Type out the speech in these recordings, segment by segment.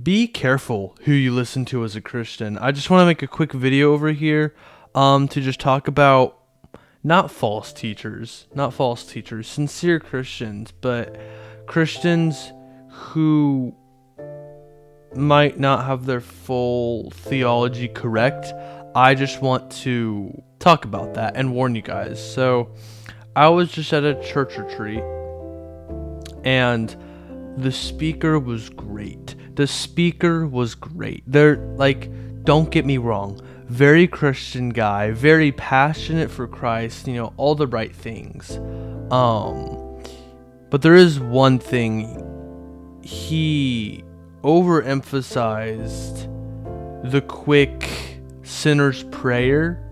Be careful who you listen to as a Christian. I just want to make a quick video over here to just talk about not false teachers, sincere Christians, but Christians who might not have their full theology correct. I just want to talk about that and warn you guys. So, I was just at a church retreat and the speaker was great. They're like, don't get me wrong, very Christian guy, very passionate for Christ, all the right things. But there is one thing. He overemphasized the quick sinner's prayer,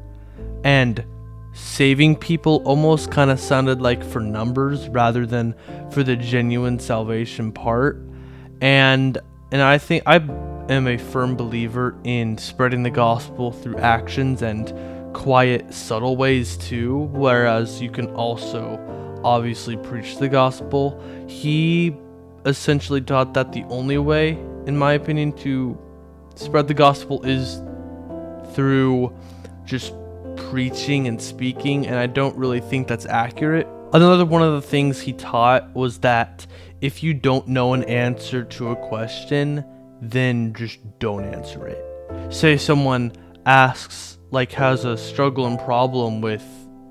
and saving people almost kind of sounded like for numbers rather than for the genuine salvation part. And I think I am a firm believer in spreading the gospel through actions and quiet, subtle ways too, whereas you can also obviously preach the gospel. He essentially taught that the only way, in my opinion, to spread the gospel is through just preaching and speaking, and I don't really think that's accurate. Another one of the things he taught was that if you don't know an answer to a question, then just don't answer it. Say someone asks, has a struggle and problem with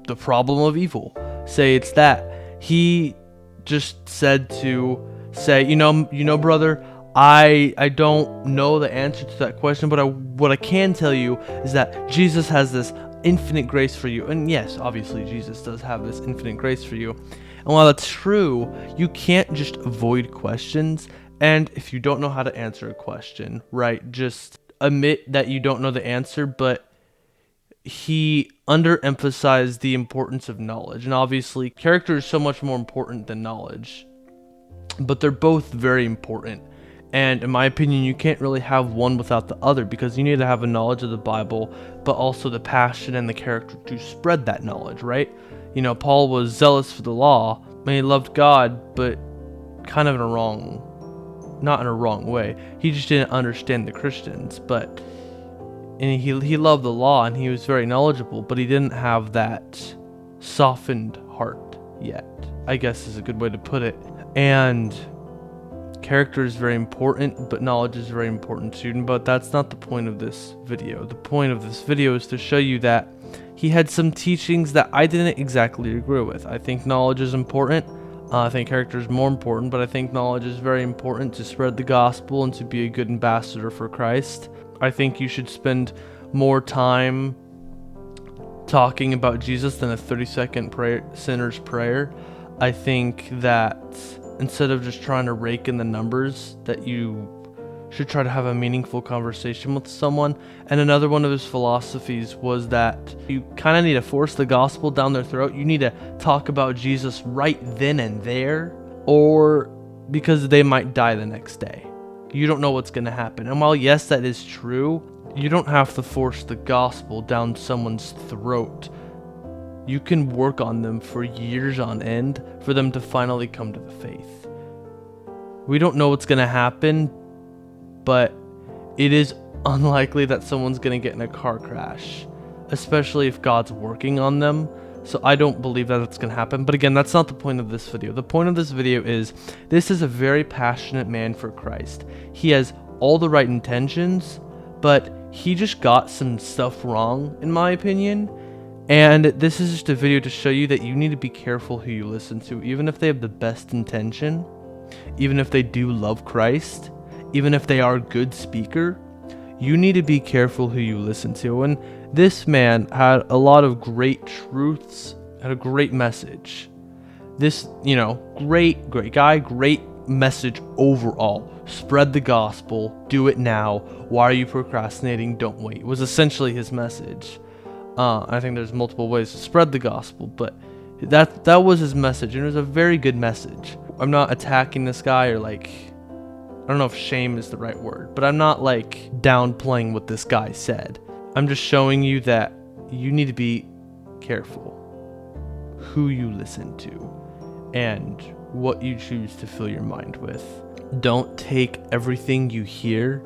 the problem of evil. Say it's that. He just said to say, brother, I don't know the answer to that question, but what I can tell you is that Jesus has this infinite grace for you. And yes, obviously Jesus does have this infinite grace for you. And while that's true, you can't just avoid questions. And if you don't know how to answer a question, right, just admit that you don't know the answer. But he underemphasized the importance of knowledge. And obviously, character is so much more important than knowledge. But they're both very important. And in my opinion, you can't really have one without the other, because you need to have a knowledge of the Bible, but also the passion and the character to spread that knowledge, right? Paul was zealous for the law, and he loved God, but kind of not in a wrong way. He just didn't understand the Christians, and he loved the law, and he was very knowledgeable, but he didn't have that softened heart yet, I guess is a good way to put it. And character is very important, but knowledge is very important too. But that's not the point of this video. The point of this video is to show you that he had some teachings that I didn't exactly agree with. I think knowledge is important. I think character is more important, but I think knowledge is very important to spread the gospel and to be a good ambassador for Christ. I think you should spend more time talking about Jesus than a 30-second sinner's prayer. I think that instead of just trying to rake in the numbers, that you should try to have a meaningful conversation with someone. And another one of his philosophies was that you kind of need to force the gospel down their throat. You need to talk about Jesus right then and there, or because they might die the next day. You don't know what's going to happen. And while yes, that is true, you don't have to force the gospel down someone's throat. You can work on them for years on end for them to finally come to the faith. We don't know what's going to happen, but it is unlikely that someone's going to get in a car crash, especially if God's working on them. So I don't believe that it's going to happen. But again, that's not the point of this video. The point of this video is this is a very passionate man for Christ. He has all the right intentions, but he just got some stuff wrong, in my opinion. And this is just a video to show you that you need to be careful who you listen to, even if they have the best intention, even if they do love Christ, even if they are a good speaker. You need to be careful who you listen to. And this man had a lot of great truths, had a great message. This, great guy, great message overall. Spread the gospel, do it now. Why are you procrastinating? Don't wait. Was essentially his message. I think there's multiple ways to spread the gospel, but that was his message, and it was a very good message. I'm not attacking this guy, or I don't know if shame is the right word, but I'm not downplaying what this guy said. I'm just showing you that you need to be careful who you listen to and what you choose to fill your mind with. Don't take everything you hear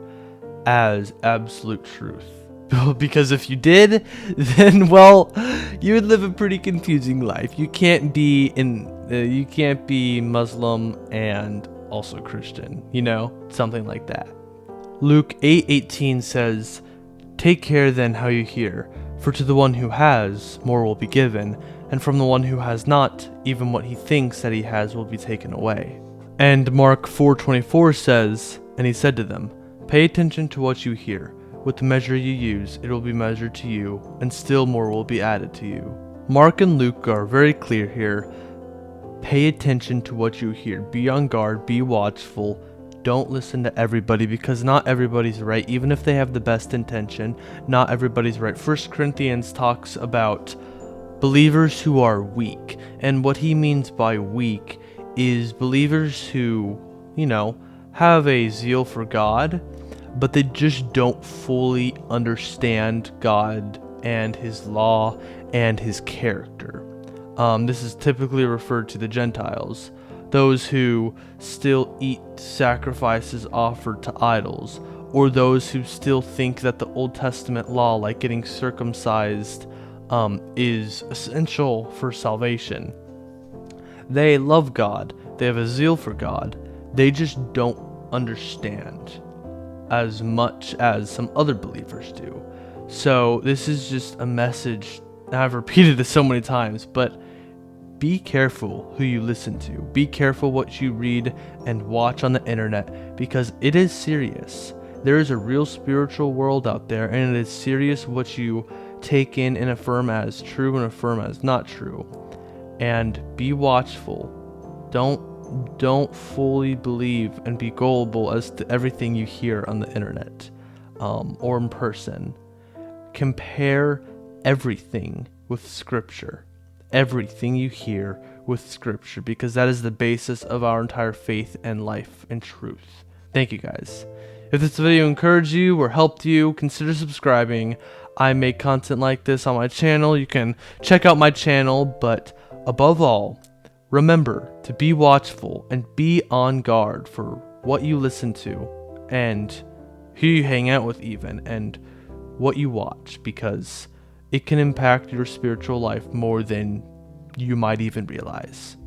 as absolute truth. Because if you did, then well, you would live a pretty confusing life. You can't be Muslim and also Christian, something like that. Luke 8:18 says, "Take care then how you hear, for to the one who has, more will be given, and from the one who has not, even what he thinks that he has will be taken away." And Mark 4:24 says, "And he said to them, pay attention to what you hear. With the measure you use, it will be measured to you, and still more will be added to you." Mark and Luke are very clear here. Pay attention to what you hear. Be on guard, be watchful. Don't listen to everybody, because not everybody's right, even if they have the best intention. Not everybody's right. 1 Corinthians talks about believers who are weak, and what he means by weak is believers who, have a zeal for God, but they just don't fully understand God and his law and his character. This is typically referred to the Gentiles, those who still eat sacrifices offered to idols, or those who still think that the Old Testament law, like getting circumcised, is essential for salvation. They love God, they have a zeal for God, they just don't understand as much as some other believers do. So this is just a message, I've repeated this so many times, but be careful who you listen to. Be careful what you read and watch on the internet, because it is serious. There is a real spiritual world out there, and it is serious what you take in and affirm as true and affirm as not true. And be watchful. Don't fully believe and be gullible as to everything you hear on the internet or in person. Compare everything with Scripture. Everything you hear with Scripture, because that is the basis of our entire faith and life and truth. Thank you guys. If this video encouraged you or helped you, consider subscribing. I make content like this on my channel. You can check out my channel, but above all, remember to be watchful and be on guard for what you listen to and who you hang out with even, and what you watch, because it can impact your spiritual life more than you might even realize.